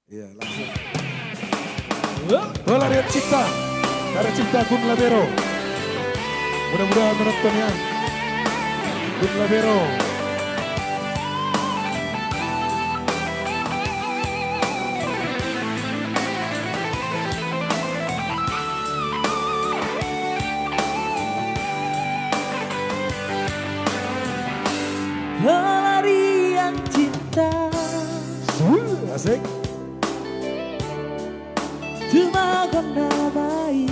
Iya, langsung. Pelarian cipta, karya cipta Gun Labero. Mudah-mudahan menonton ya. Gun Labero. Pelarian cinta Asik. cuma kau namai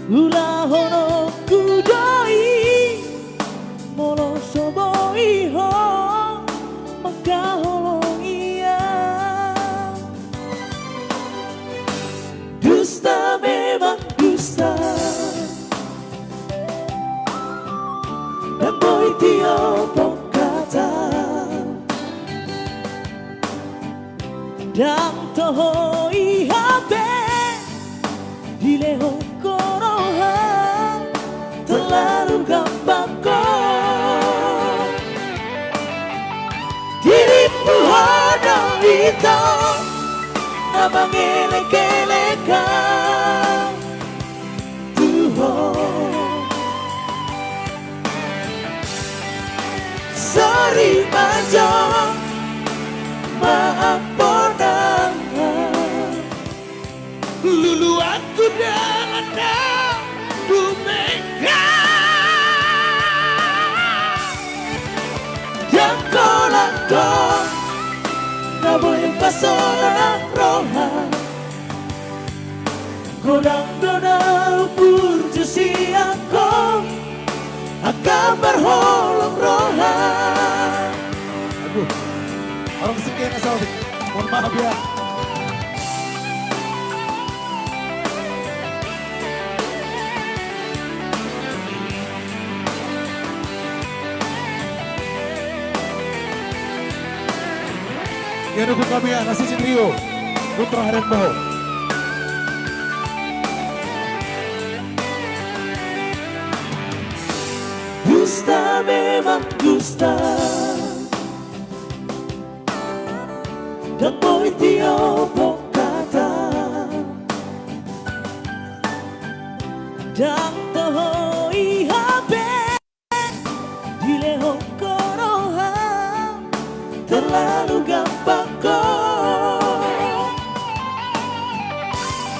ulah hono kudoi molo soboi ho maka holong iya dusta memang dusta dan boy tiada kata dan toho ihabe dileho koroha terlalu gampang kok dirimu ada itu nama ngelek-ngelekan Tuhan sorry majo maaf ponang lulu aku dengan bumeka yang kolakon na boleh pasona roha kodang dona purjusi aku akan berholong roha. Aduh, orang sekian asal. Mohon maaf ya. Yang dukung kami ya, Nasi Trio, Putra Haren Boho. Dusta memang dusta dan boy tiada kata dan toho ihabe dileho koroha terlalu gampang kok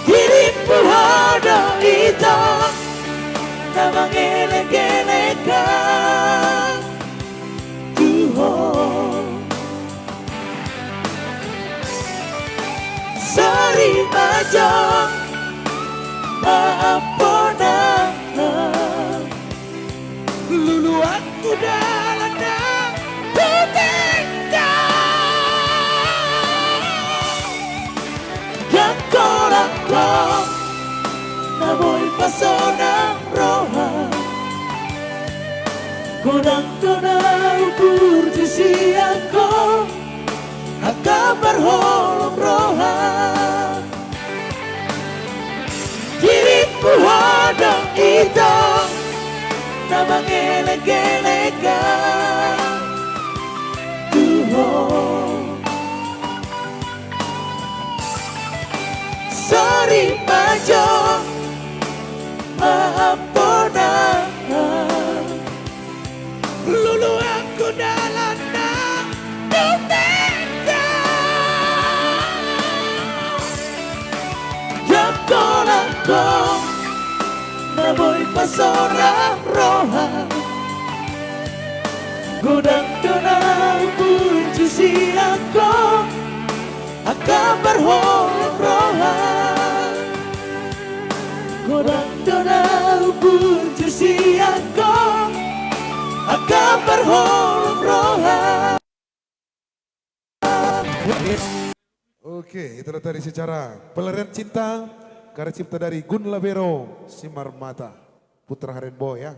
dirimu ada itu nama ngelek-ngelekan Tuhan sorry majo maaf ponang lulu aku dalam bumeka yang kolakon na boy pasona roha kodang dona ukur jisi aku akan berholong roha dirimu ada itu nama ngelek-ngelekan Tuhan sorry majo maaf ponang lulu aku dalam bumeka yang kolakon na boy pasona roha godang dona puji aku akan berholong roha godang dona puji aku akan berholong roha. Oke, itulah tadi secara pelarian cinta, karya cipta dari Gun Labero, Simar Mata, Putra Haren Boho ya.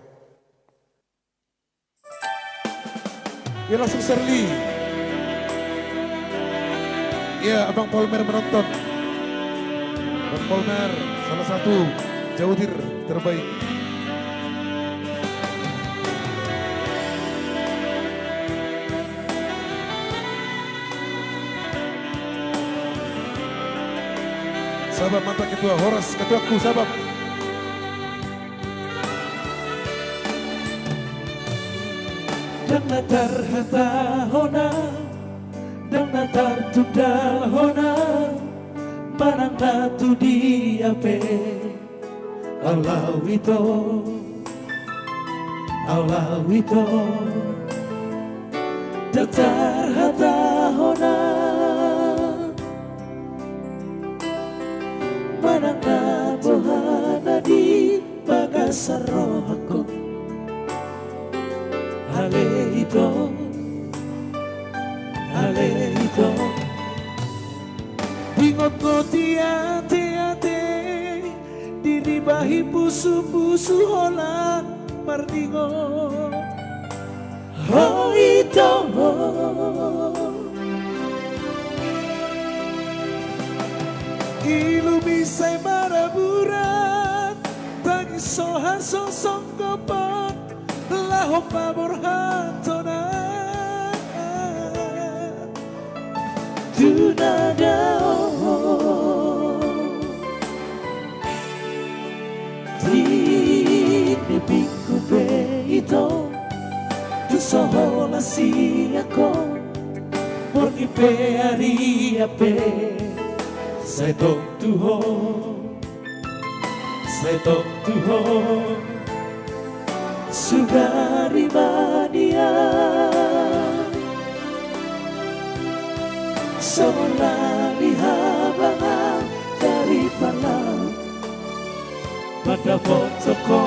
Ya langsung Serli. Ya Abang Polmer menonton. Abang Polmer salah satu jaudir terbaik. Sahabat mantan ketua Horas, ketuaku sahabat. Dan natar hata hona, dan natar tudal hona, manang natu diape, Allah wito, datar hata hona, manang natu hana di bagasaro ako. Aleito, bingot ko tiate, diribahi pusu hola mardingo. Oh ito, ilumisay maraburan, tangis sohan sosong kopan. Laho paborhatona tunadao tinipinku peito tu sohola si ako porque peari ape sai tok tuho Sugari mania Solali habang dari palau pada fotoko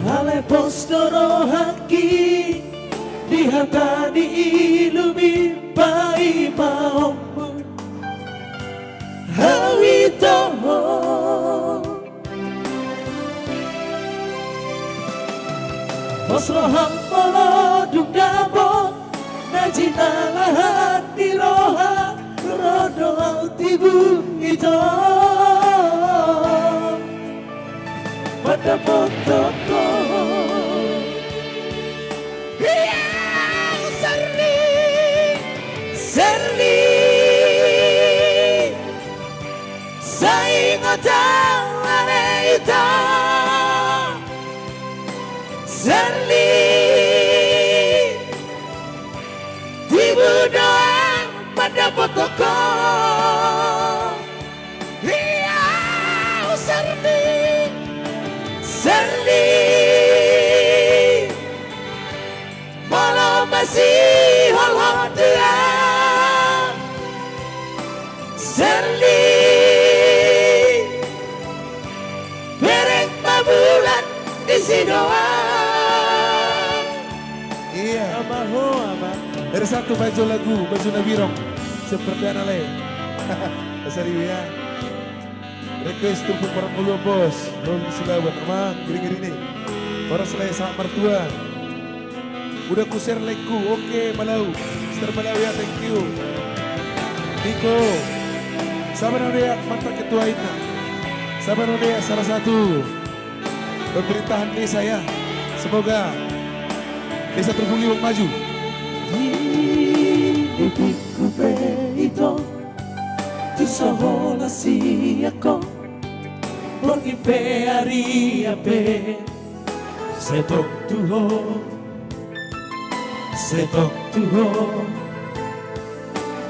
Ale postoro haki dihatani ilumi pai maommu Hawito Posroham polo dugdabo Najina lahat di roha Rodo altibu ito Pada potoko Serli Saingotang aleita Serli Dibudoan pada potoko Iya Serli Malam masih hal-hal Serli Bereng bulan di sidoang Iya. Amaho ama Dari satu baju lagu, baju Nabirong. Seperti anak lain. Pasari ya. Request untuk orang mulia bos. Belum silawat emang gini-gini nih. Orang selain sama mertua. Udah ku share like-ku. Oke, Malau. Mister Malau ya, thank you. Niko. Sabar Nodea, mantan ketua INA. Sabar Nodea, salah satu pemerintahan desa ya. Semoga desa Terbungi maju. Hidupku peito Tu sohola si ako Porque peari ape Setok tuho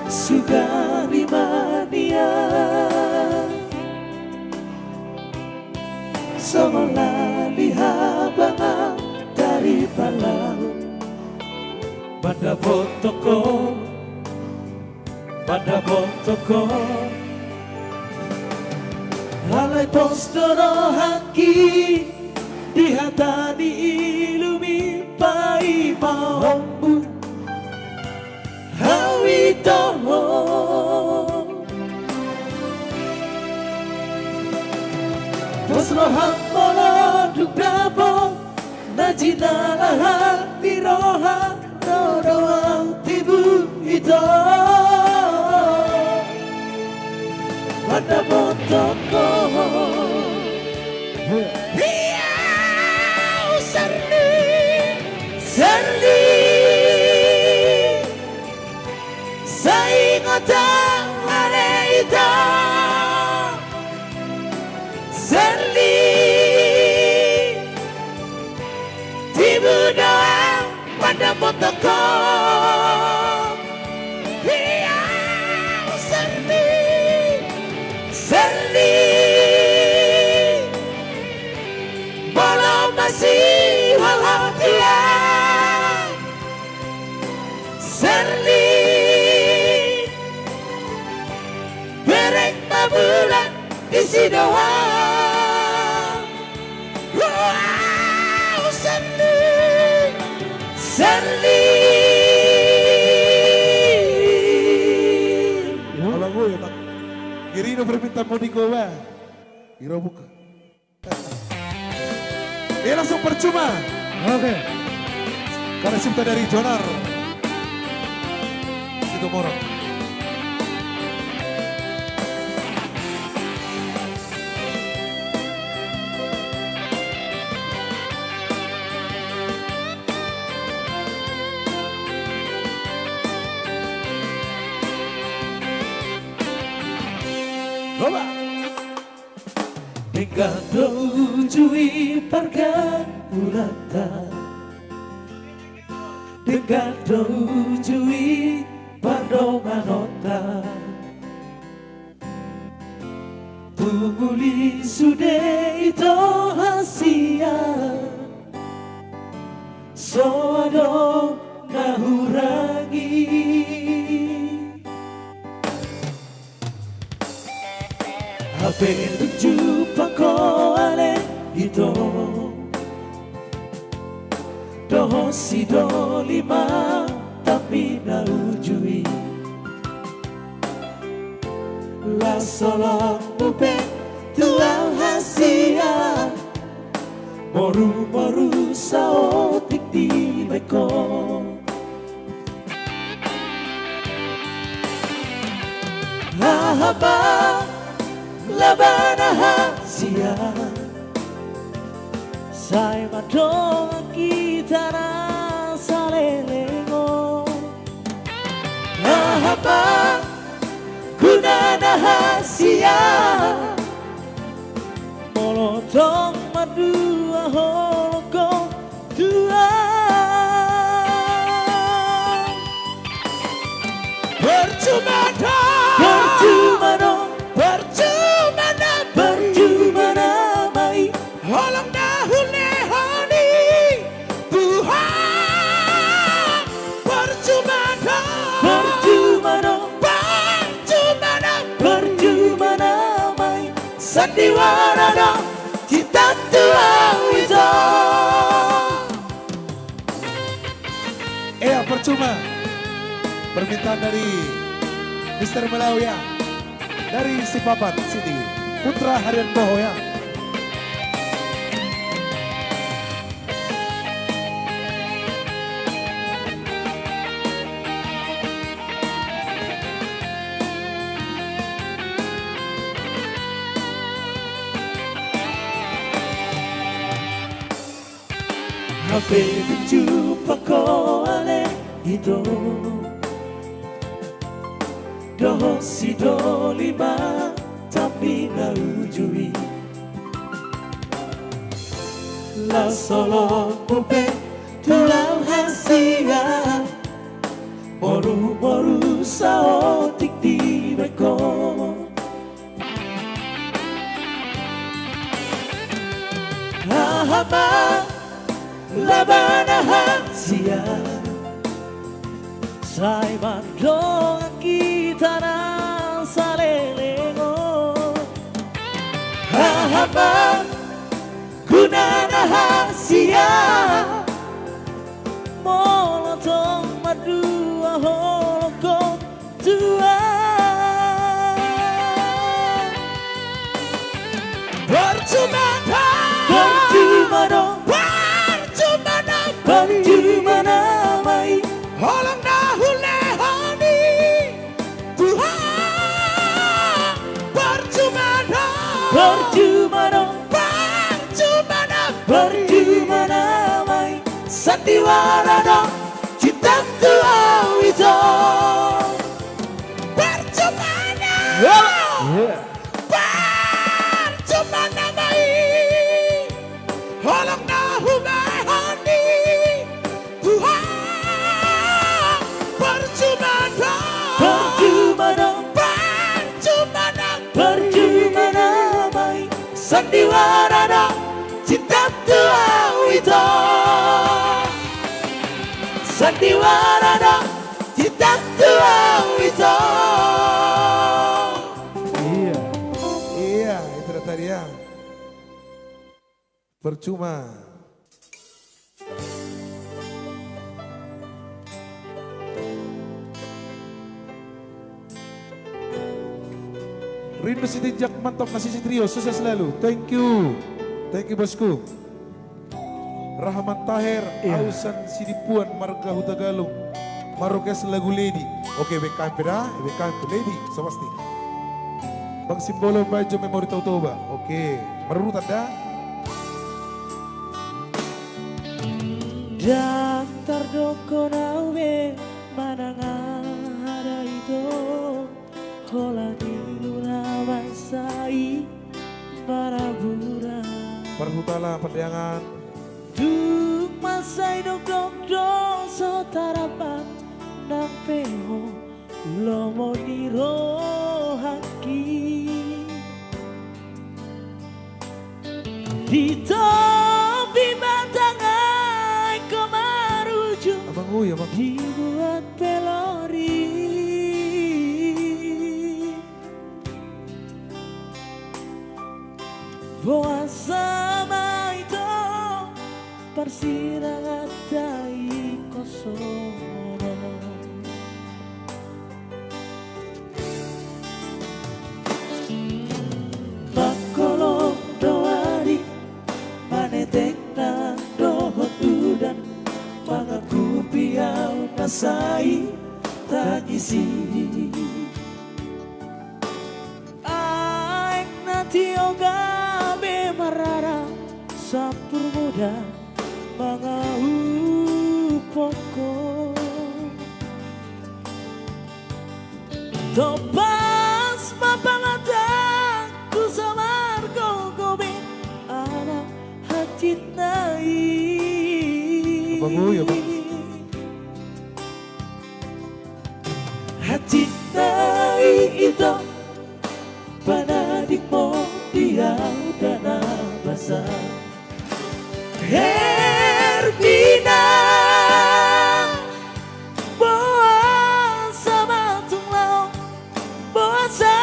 Sugari mania Sohola lihabang dari palau Pada fotoko Halai postoro haki dihatani ilumi pai maommu Hawito Tosro hampolo dugdabo Najina lahat di roha Rodoang tibu ito Pada potoko Iya Serli ingatan ada itu Serli Tibu doa pada potoko Iya Serli Serli Belum masih walau dia Serli Berek bulan di sidoa Wow Serli Serli Abang gue ya, Girino permintaan mau dikoba. Giro buka. Dia langsung percuma. Oke Karena cipta dari Jonar Sidomorang. Coba. Dengan dojui pergaulan Dengan dojui pandomanota Tumuli sude ito hasia Soado nahurangi Ape jumpa ko ale ito Doho si do lima tapi na ujui La solong mupe tuang hasia Moru-moru saotik di meko Lahaba labana hasia Sai madong kita na salelengo Lahaba gunana hasia Molotong madua holoko dua Percuma dong Percuma namai Holong dahule honi Tuhan Percuma dong Percuma namai Sandiwara dong Cita tua wizo Percuma. Permintaan dari Mr. Melawia dari Sipapan City, Putra Harian Bohoya. Hape jumpa ko ale ito Doho si do lima tapi na ujui La solo pupe tulang hasia Moru-moru saotik di meko Hahama labana hasia Sai mandong kita na salelengo Hahama gunana hasia Molotong madua holoko dua Percuma dong Percuma namai Holong dahule honi Tuhan Percuma dong Percuma namai Sandiwara dong Cinta tua wizo Yeah. Percuma namai Holong na humehani Tuhan percuma namai Sandiwara na cinta Tuhan itu Sandiwara na cinta Tuhan itu Iya, itu tadi ya. Percuma. Rindu Sitinjak mantap nasi trio, sukses selalu. Thank you bosku. Rahman Tahir, Ausan Sidipuan, Marga Hutagalung, Marokes lagu Lady. Oke, BKMP dah, BKMP Lady, so pasti. Bang Simbolo Bajo Memori Tautoba. Oke, merurutan dah. Daftar doko nawe manangan ada itu Holani lawasai barabura Perhutala Pendiangan. Duk masai dok dok dok sotarapan nang peho lomo niro haki di topi batangan kemaruju Abang Uy, abang. dibuat pelori Boa sama itu persidangan dai kosong Makolo doari manetek na dohot udan Mangaku piau nasai tagisi Aik nati oga marara sapur muda mga upoko Topas mapangataku sa margo gobe anak hati nai Abang Uy, abang. Hati nai itu panadik mo dia dana basah Herbina Boa sama tunglau Boa sa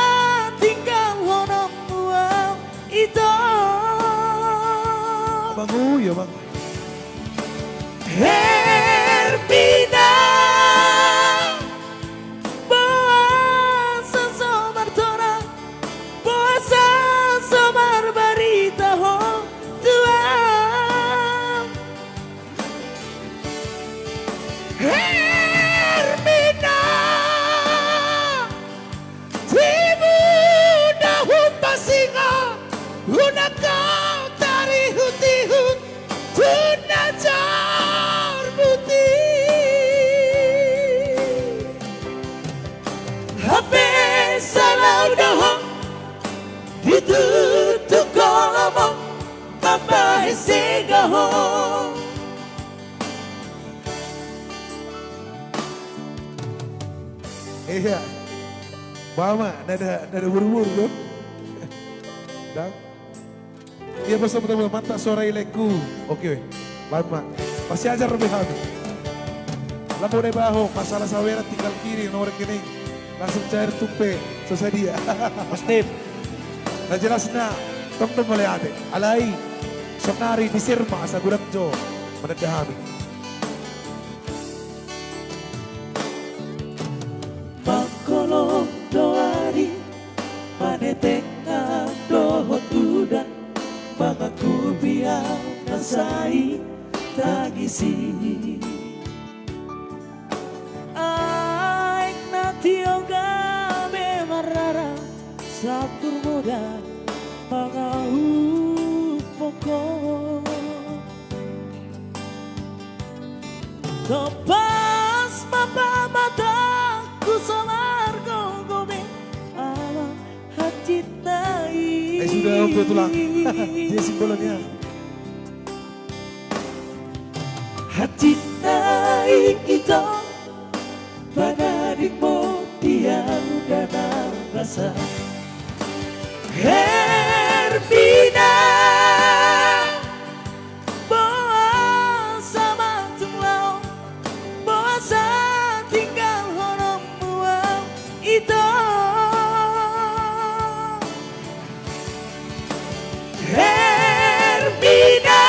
tinggal honong muam itu Abang Uy, abang. Herbina Boa sa somar tora Boa sa somar barita ho tuam Hermina Timu dahum pasinga Unakau tari hutihut Tunajar putih Hape salau dohong Ditutup kolomong Papa esegahong Iya. Mama, nada buru-buru bro. Dan dia bersama-sama mantap suara ileku. Oke, lama. Masih ajar lebih habis. Lampu de baho, masalah sawera tinggal kiri nomor rekening. Langsung cair tumpe, selesai dia. Pasti. Nah jelas na, tong melihat. Alai, sonari di Sirma asa gurang jo, menedahami. Makolong doari Manetengah dohot udan Mangaku biang nasai tagisi Aik nati oga bemarara Sapur muda Mangahu pokok Topas mapa mataku solar gobe alam sudah untuk tulang. Dia simbolannya. Hati naik itu pada dikmu dia udah rasa Herbina bawa sama tunglau bawa tinggal honom muam itu Herbina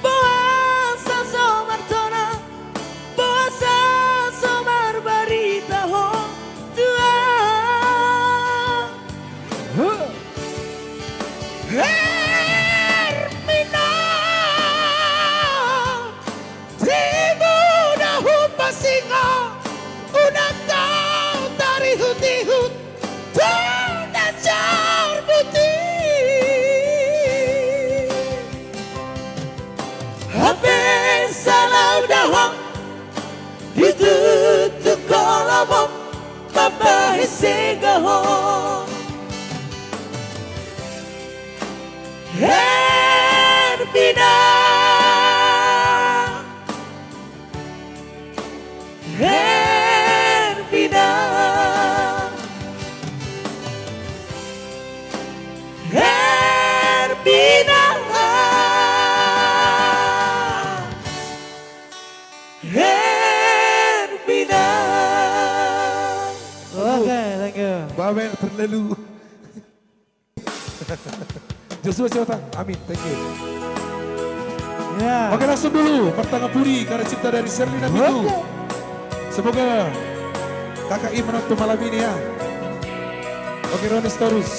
bawa somartona bawa somar barita ho tua Hermina tribu dahu pasinga unang tau tarihut-ihut tuna jar putih habis salau dahang ditutup kolamom mapahisigaho Herbina Herbina Herbina Herbina. Oke, thank you. Bawel terlalu. Joshua Cewata, amin, thank you. Ya. Oke, langsung dulu Martanga Puri karya cipta dari Sherlina Bitu. Semoga kakak I menonton malam ini ya. Oke, Ronis Torus,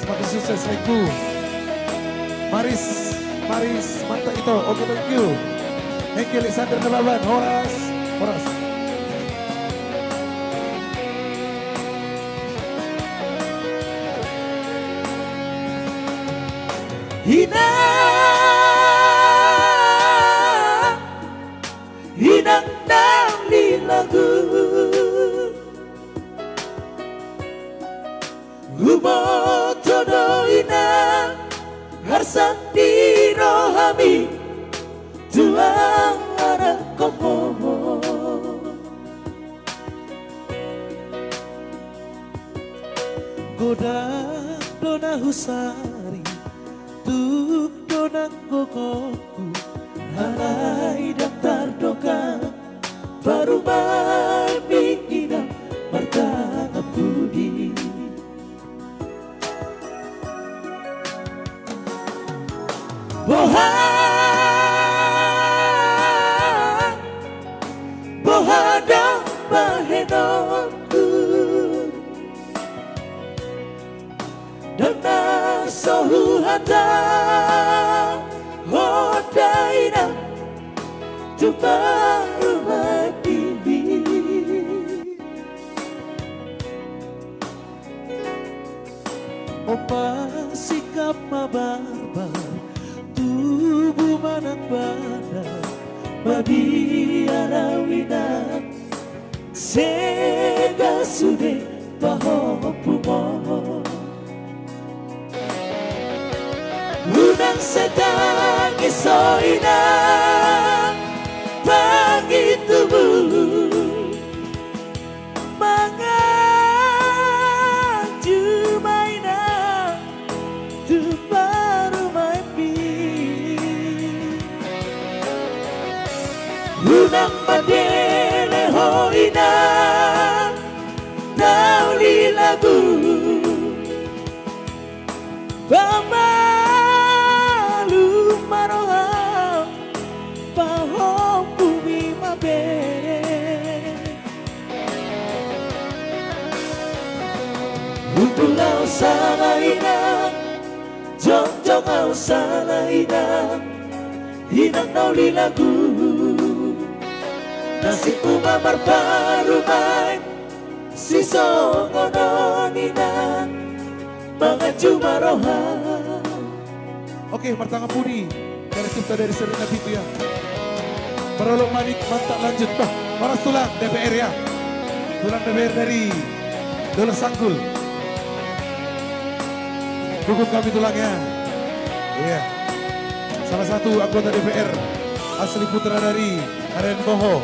semakin sukses, thank you. Maris, mantap itu, oke, thank you. Thank you, Alexander Nababan, Horas. Hinang dari lagu Humotodo inang harsan di rohami tuang anak komo Goda dona husari tuk donang gogoku halai daftar doka baru bikinam Martanga Puri bohadang bahenonku dana sohu hata hodaina tu baru bibi opa sikap mabarbar tubuh manang badan babi arawina sega sude paho pumo unang sedang isoina pagi tubuh mangaju maina tu baru mimpi unang badele hoina tauli lagu pamalu maroha paho bumi mabere Utulau salaina Jongjong au salaina Hinang nauli lagu Nasi kumamar parumay Siso ngononina Mga jumaroha Oke, Martanga Puri karya cipta dari Sherlina Bitu ya. Perolok manik, mantap lanjut. Bah, Horas tulang DPR ya. Tulang DPR dari Dola Sanggul. Dukung kami tulangnya. Iya. Salah satu anggota DPR asli putra dari Karen Boho.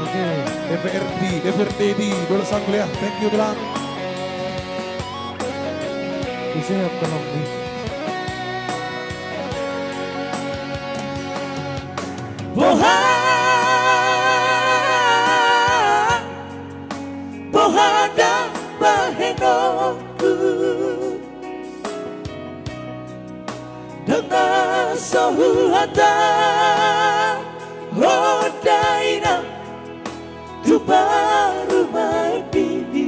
Oke, DPRD di Dolo Sanggul ya. Thank you tulang. Bisa ya tolong nih. Bohada bahenoku dengan sohuhata hodaina tu baru maibini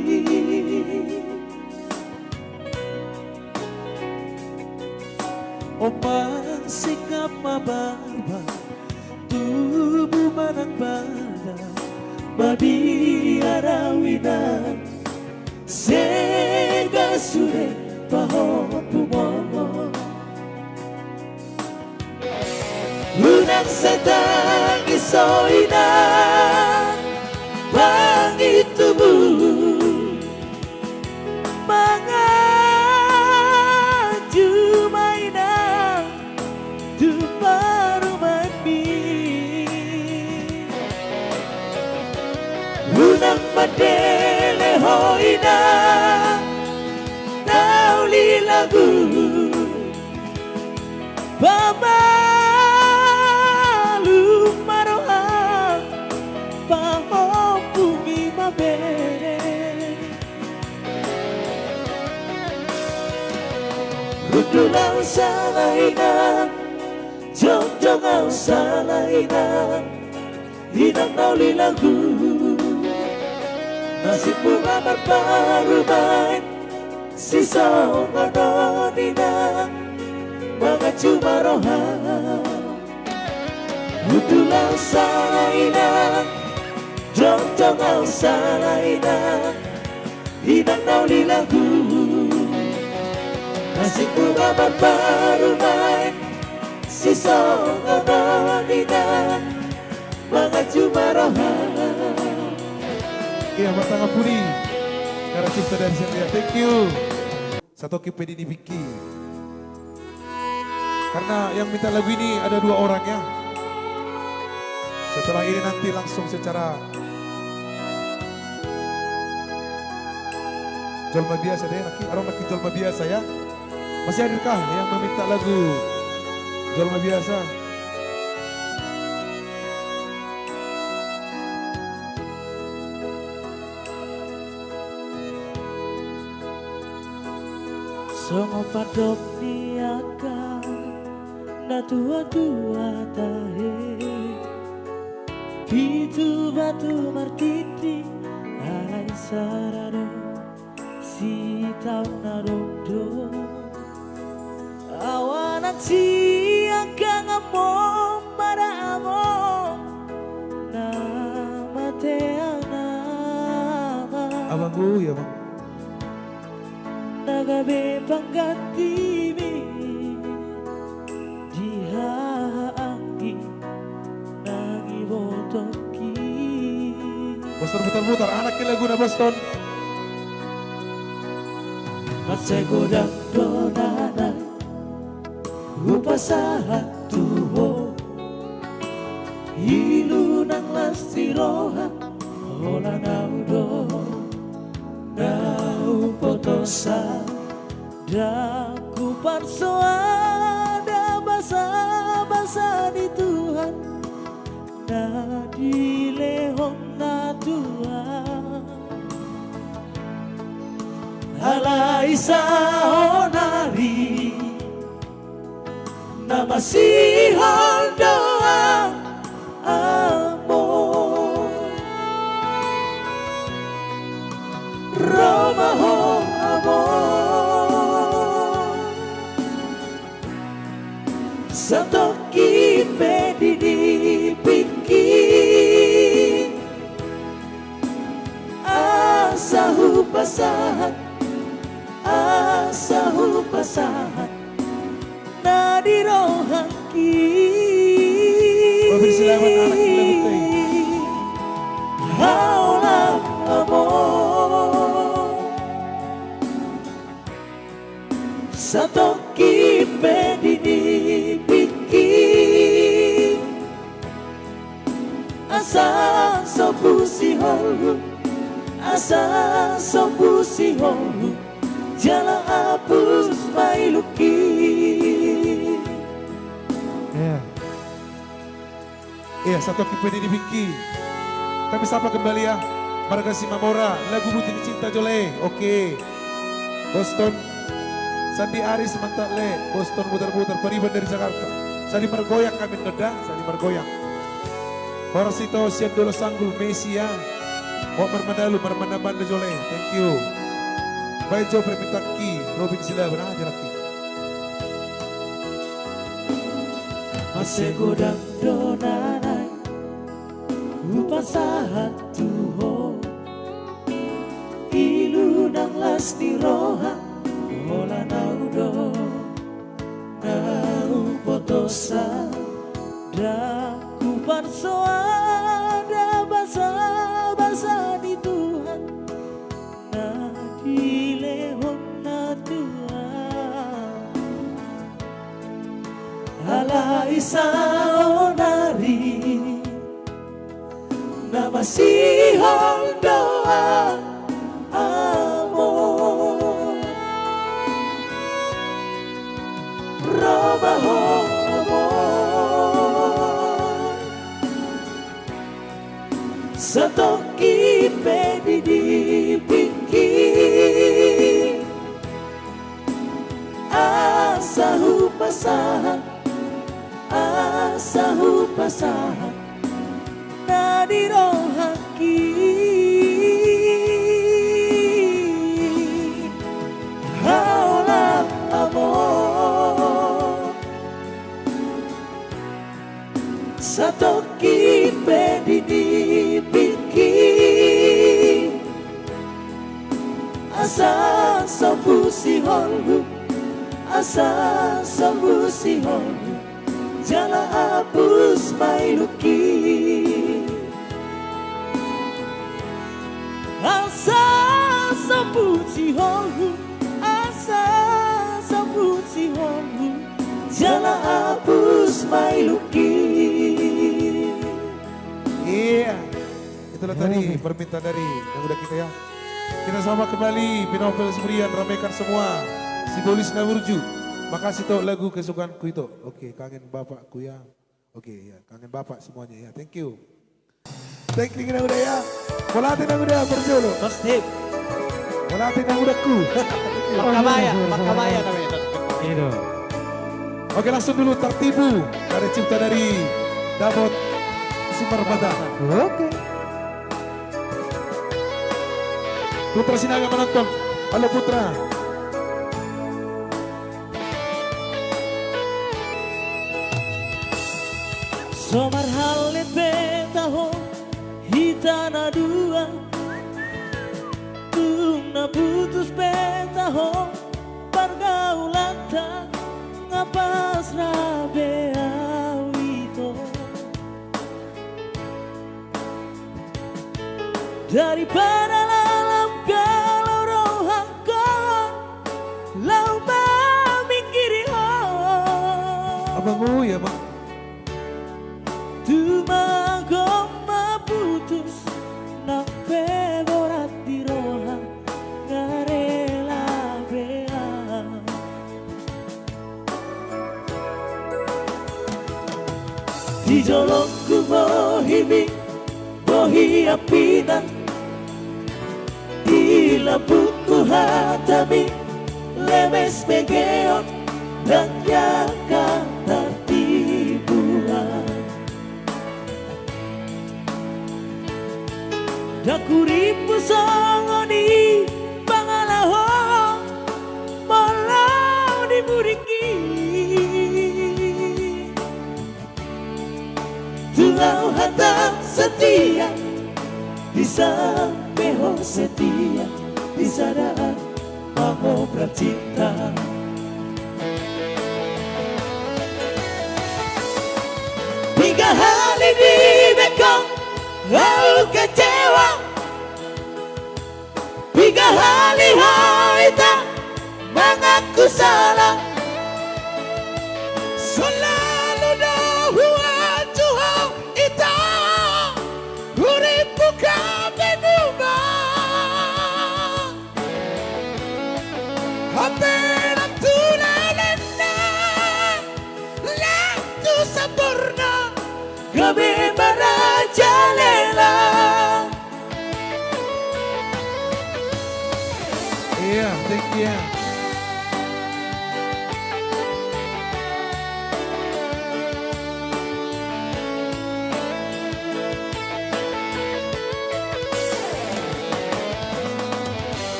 Omang sikap mababa tubuh manang badan Badi arawinan Sega sure paho pumono Unang setang isoina Bangi tubuh Mangaju mainan Tu baru mati Unang madele hoina Nauli lagu Pamalu maroha Pahopumi mabere Hudulau salaina Jong-jongau salaina Hinang nauli lagu Nasib bunga berparuman Sisa ngononina Mga cumaroha Udulang salaina Jong-jong ang salaina Hinang nauli lagu Nasib bunga berparuman Sisa ngononina Mga cumaroha Iya, Matanga Puri. Karena cipta dari saya. Thank you. Satoki Pedini Vicky. Karena yang minta lagu ini ada 2 orang ya. Setelah ini nanti langsung secara jolma biasa deh. Orang laki jolma biasa ya. Masih hadirkah yang meminta lagu jolma biasa? Songo padok niaka na tua-tua tahe Pitu batu martiti alai sarado si tau narokdo Awanak siaka ngamom para amom Nama teana Abangku ya bang. Nagabe panggatimi Dihaangi Nangibotoki Boston putar-putar anak lagu na Boston. Matsegodang donana Upasahat tuho Ilu nang lastiroha Ola naudo Nau potosa Daku parsoada basa-basa di Tuhan Na dilehong na Tuhan Alai sahonari Na masihol doang amor Romaho amor Satoki pedini pinki Asahu pasahat Asahu pasahat Nadirohaki Persilakan anak kita Haulang amor Satoki medini biki asa sobusi holu, asa sobusi holu, jala hapus mailuki. Iya, Satoki Pedini Biki. Kami sapa kembali ya. Marga Simamora, lagu Butik Cinta Jole. Oke. Boston, Sandi Aris Mantak Le. Boston muter-muter, Periban dari Jakarta. Sandi Margoyang kami ngedah, Sandi Margoyang. Horsito Siandolo Sanggul Messi ya. Mau Marmanalu, Marmana Banda Jole. Thank you. Baik Jo Permitaki, Robin Sila, benar Laki. Masih godang donanai upasahat tuho ilu nang lasti roha ola naudo nau potosa da kuparsoa da basa di Tuhan na dilehon na Tuhan ala isao nari na masihong doa amor romahong amor satoki pedidi biki asahu pasahan asahu pasahan nadirohaki haolah amor satoki pedidi biki asa sambusi holu asa sambusi holu jala hapus mailuki asa sambusi holu asa sambusi holu jala hapus mailuki. Iya, itulah tadi permintaan dari yang udah kita ya. Kita sama kembali, Pinopel Sembrian, ramaikan semua. Simbolis Nawurju. Makasih toh lagu kesukaanku itu. Oke, kangen bapakku ya. Oke ya, kangen bapak semuanya ya. Thank you. Teknik yang udah ya. Polatin yang udah berjolo. Pasti. Polatin yang udah ku. Makabaya namanya. Itu. Oke, langsung dulu tertibu dari cipta dari Damot Simarbada. Oke. Putra Sinaga menonton. Halo Putra. Somar halit betaho hitana dua tuna putus betaho pergaulanta ngapas rabe awito daripada lalam kalau rohangko lau memikiri Abang ya bang. Tumagong maputus ng peborat di roha ngarela bea di jolong ku bohimi bohi apinan di lampuku hatami lemes megeon dan yakang tertibuan Dakuripu sangoni pangalaho malau di buriki Tulau hatam setia di sampeho setia di sadaan mamo pracinta Tiga hari di bekong lalu kecewa Tiga hari kita mengaku aku salah. Selalu dahuan Tuhan ita uripku kabeh nubah. Hampir tulelena Laktu sempurna kabeh merajalela. Iya, thank you.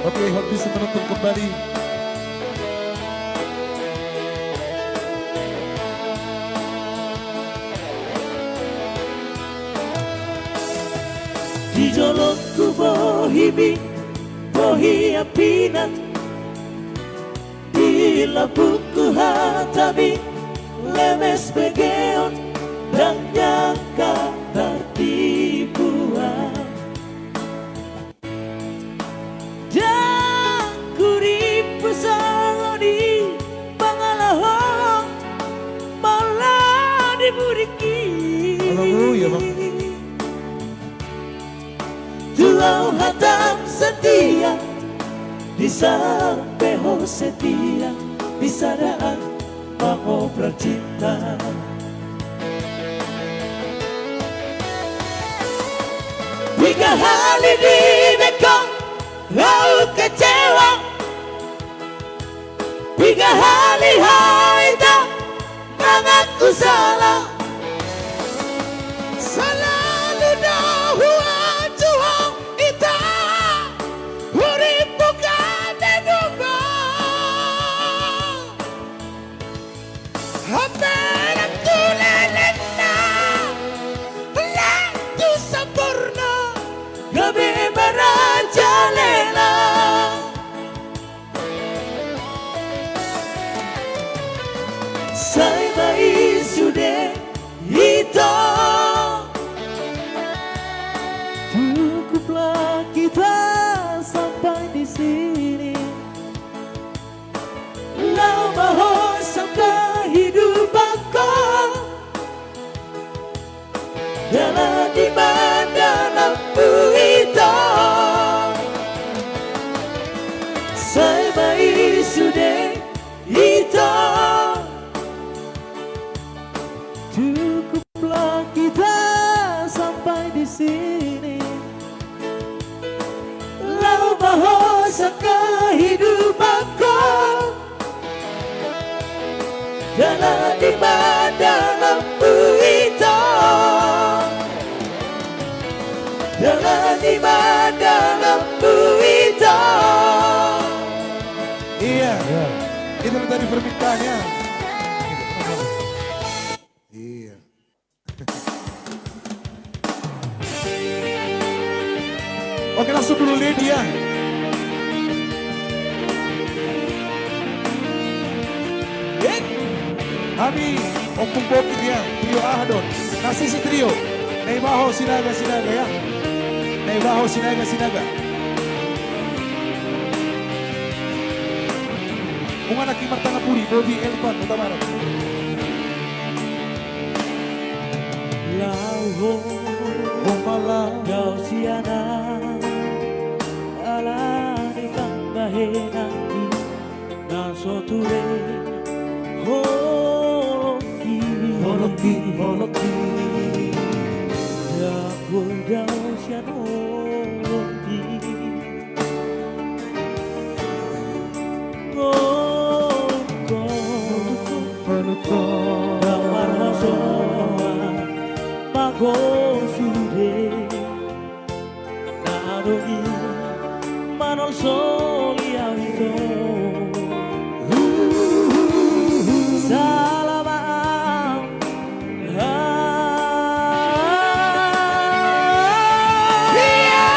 Oke, habis menonton kembali. Di jolokku bohibi, bohi apina. Di labuku hatabi, lemes begeon dan nyangka tertipuan. Dan kuripu saloni pangalaho malah diburiki. Haleluya, Bang. Tulau hatam setia di sampeho setia di sadaan mengobrol cinta. Tiga hari di bekong kau kecewa. Tiga hari haida mengaku salah. Selalu dahuan Tuhan ita uripku kabeh nubah. Hampir tulelena Laktu sempurna kabeh merajalela. Saya baik sudah itu. Cukuplah kita sampai di sini. Lau maho sangka hidup aku dalam di mana lampu hitam. Saya baik sudah hitam. Cukuplah kita sampai di sini. Lau maho sangka hidup aku dalam di mana lampu hitam. Dalam di mana lampu hitam. Iya, itu tadi permintaannya. Iya. Oke, langsung dulu Lydia. Kami opung bokit ya, trio Ahadon. Kasih si trio. Naibaho sinaga ya. Naibaho sinaga. Kung anak kimar tanga puri, Bobby Elpan, Utamaran. Lauho Malam kau siana ala di tambahe nanti nasoture holoki ya kudau sianoti ngoko kamar hasoa mago sude nadogi manol soli awito salamam iya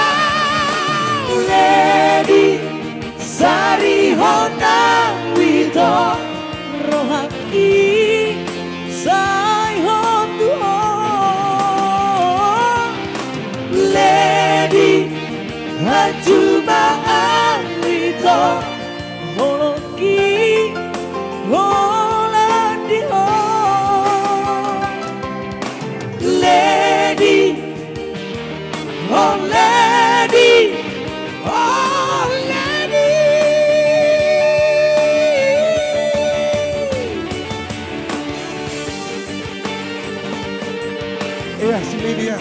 si Lydia.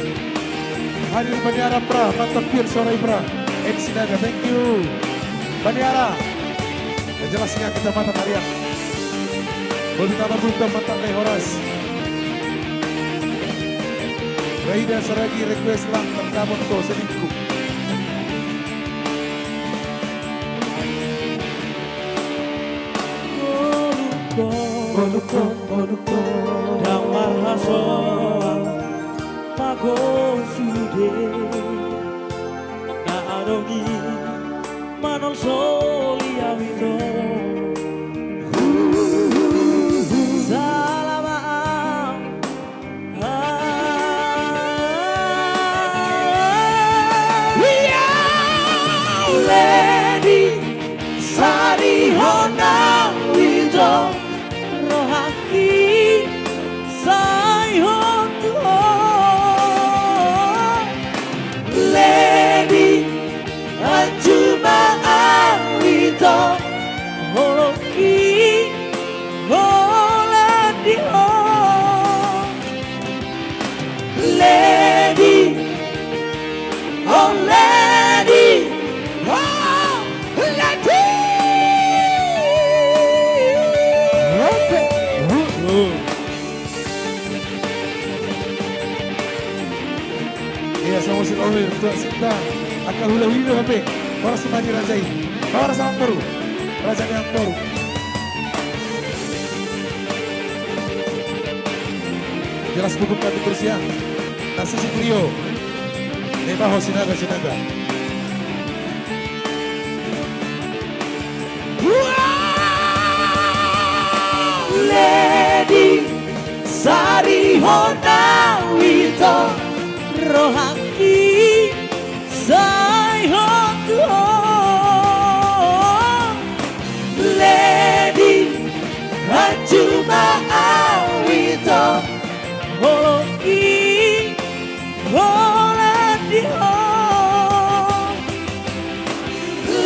Hadir Baniara Pra, mantap pir sore Pra. Sinaga, thank you. Baniara. Yang jelasnya kita mata Maria. Boleh tambah bunta mata Leh Horas. Raida Saragi request lang terkabut to selingkuh. Konuko damar haso pago sude na arongi manon soli awito salama lady sari hona wito rohaki sai hon tu lady ajuma awito holoki holadi ho lady oh lady oh lady Iya, sama si Omir, Tuan Sinta. Akal hula hula HP. Para semani Rajai. Para sama baru. Raja yang baru. Jelas buku kami terus ya. Nasi si trio. Nebaho sinaga. Lady Sari Hona Wito Rohaki Sai Hotu Lady Hajuma Awito Holoki Holadi Ho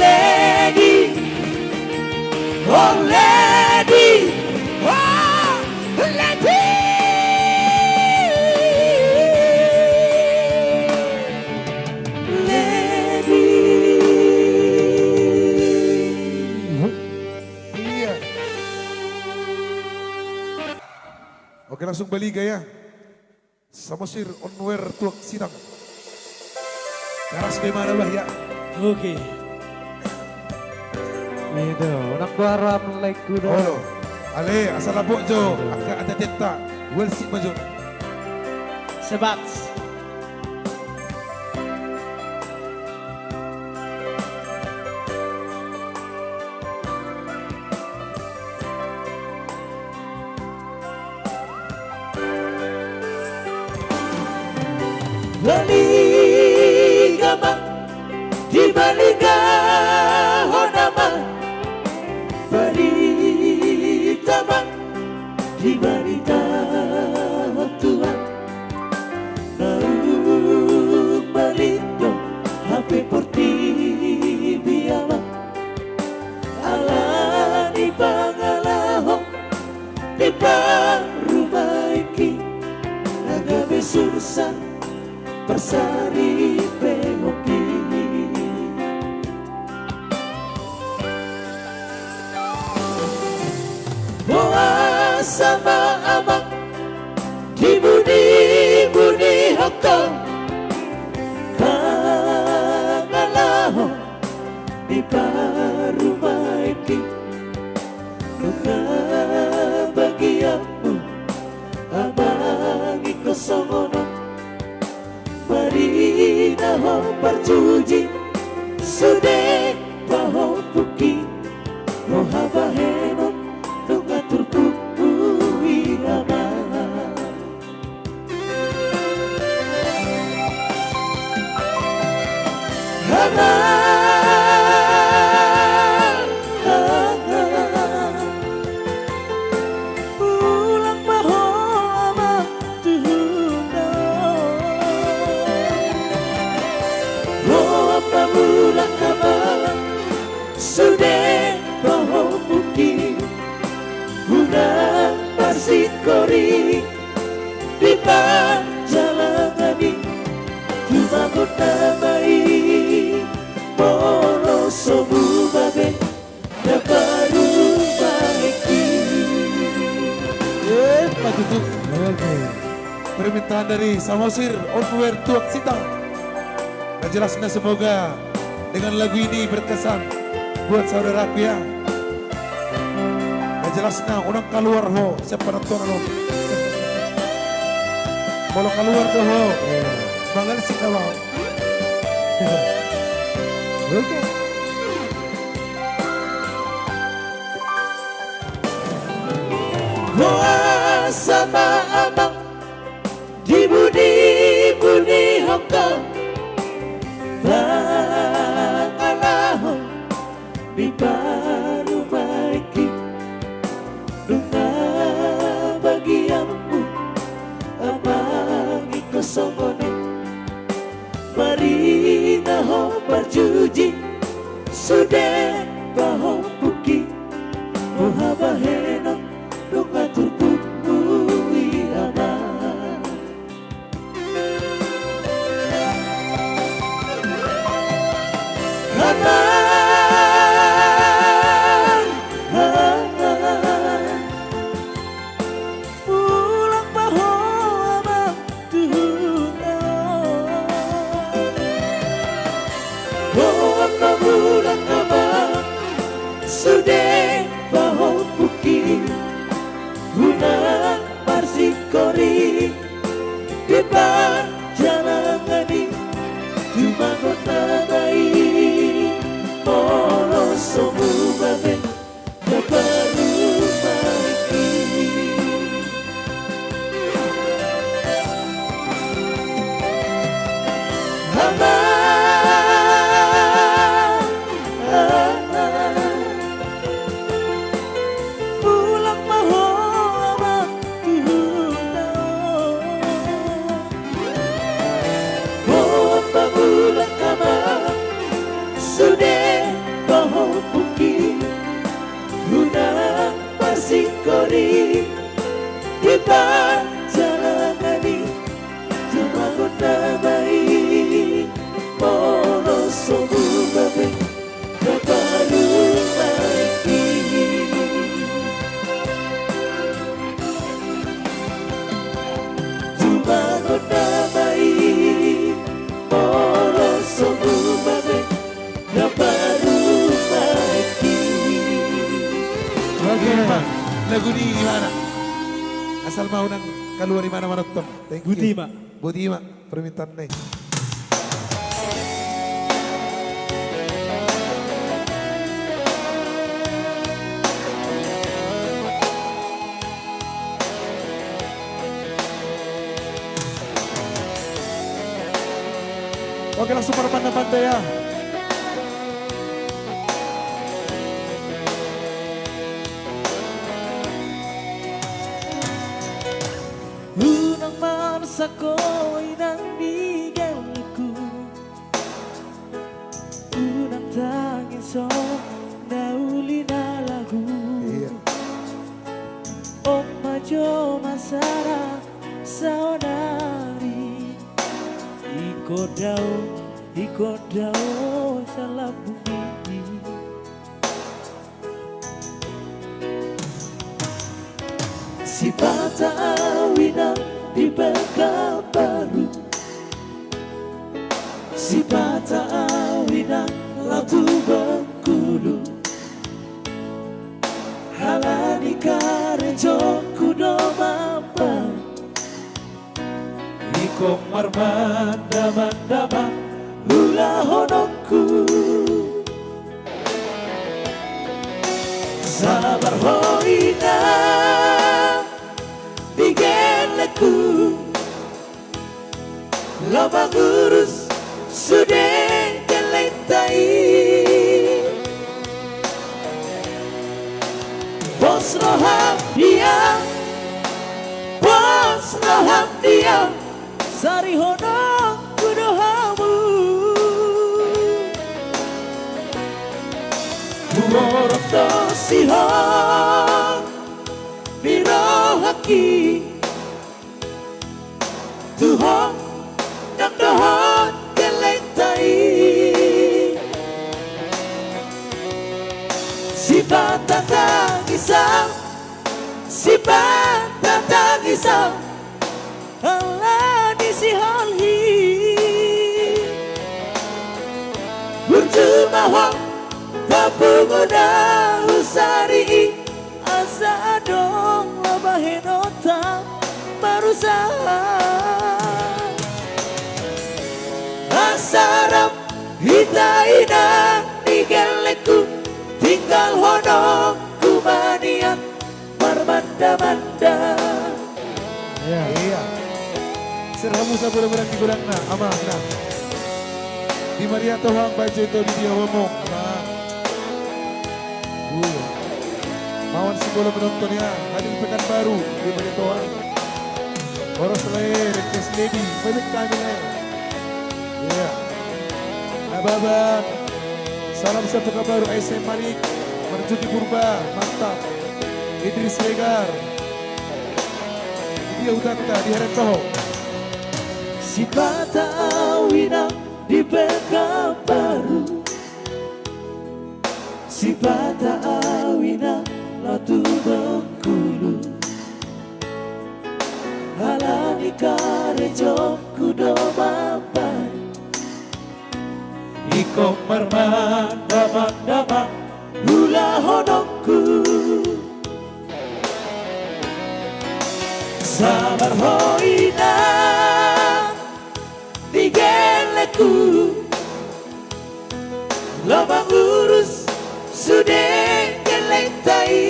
Lady Oh lady Oh lady Iya. Oke, langsung balik ya. Samosir onwer tuak sidang. Karas gimana bah ya? Oke. Itu, nak barang like kuda. Oh, ale asal labuk jo, agak ada teta. Well sip maju. Sebat. Baligama di baliga honama baritama di barita Tuhan naung balito hape porti biama ala di pangalaho di parumaiki nagabe sursa Persari Pemoki Boa sama ama di budi hoko Kangalaho di parumaiki Nuka bagiamu abangi kosomono Marina ho perjuji sude taho puki mohaba heno nungatur kuwi ama pulang mahoma tuhuna Pamulang kabalang sude baho puki unang pasit kori di jalan namai Moro somu babe Na baru baiki Pak Tutuk. Permintaan dari Samosir Onfuer Tuak Sita. Nah, jelasnya semoga dengan lagu ini berkesan buat saudaraku ya. Nah, jelasnya unang keluar ho siapa nonton lo. Kalau keluar tuh ho, bangal sih kalau. Oke. Hoa sama abang di budi hongkong Bangalaho di baru baiki Dunga bagianmu abang ikosongono Marina ho berjuji sudah baho puki Muhabaheno dunga tubuhmu abang pulang baho abang Tuhan Bawa pulang abang sudah baho puki Guna marsikori depan jalangani cuma kota baik Moro somu babe na baru baiki pulang maho abang Bomba bulan kabar sudah baho puki Guna pasikori di jalangani cuma kota baik Moro somu babe na baru baiki cuma kota baik Moro somu babe na baru baiki Oke, Pak. Lagu ini gimana? Asal mau nang keluar di mana-mana tuh. Thank you. Budi, Pak. Budi, Pak. Permintaan nih. Oke, langsung para pandai-pandai ya. Unang marsa ko inang bigyanku Unang tangin so nauli na lagu Iya. O majo masara sa onari Iko daw sa labumi Si bata awinang di Bangka Baru Si bata awinang Latu Bengkulu Halani karejo kudo mampang Iko marmanda-mandama hula honokku Sabar hoina Bigeleku Loba gurus sudah kelentai Bos roham dia Sari honok kudohamu Buruk dosihon Birohaki Tuhong Nang dohon keleng si bata tangisa Allah di si halhi berjumah tapunguna usari asa dong labahenota marusaha asarap hitaina nigeleku tinggal honong kumanian marmanda-manda. Iya. Serhamu sa budak-budak di gudang na, amang na. Di Maria Tohang baju itu di dia ngomong. Nah. Mawan si bola menonton ya, hadir pekan baru di Maria Tohang. Orang selain request lady, balik kami lah. Iya. Abang, salam satu kabar SM Malik, Marjuki Purba, mantap. Idris Regar, dia utanta di Heret Toho. Si bata awina di Bekam Baru, si bata awina latu Bengkulu, halani karejo kudo mapan, Iko marmanda-manda hula honongku. Sabar hoina digeleku loba urus sudah geletai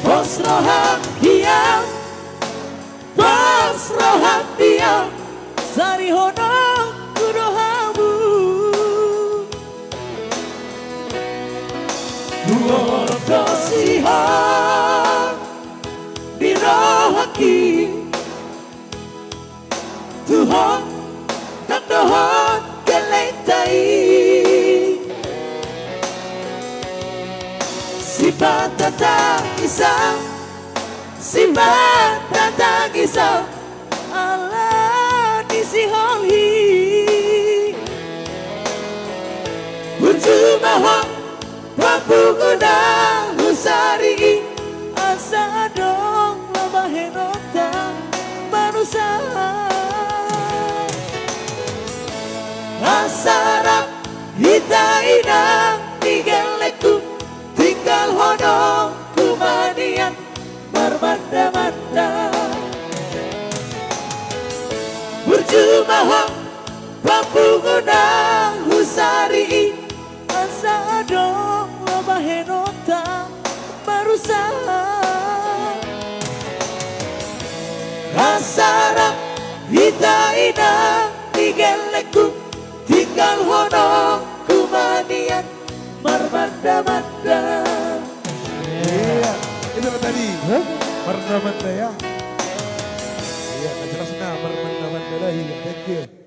bos roham diam sari honong kudohamu dosihan dirohaki Tuhan nak dohon geletai si bata tangisa si bata tangisa Allah di si holhi Ujumah Papuguna husari asa dong labahenota manusia asara hitaina nigeleku tinggal honong kumanian marmanda-manda berjumah papuguna husari asa dong labahenota marusaha asara hitaina nigeleku tinggal honong kumanian marmanda-manda. Iya, itu kan tadi. Marmanda ya. Iya, jelas nah marmanda lah. Thank you.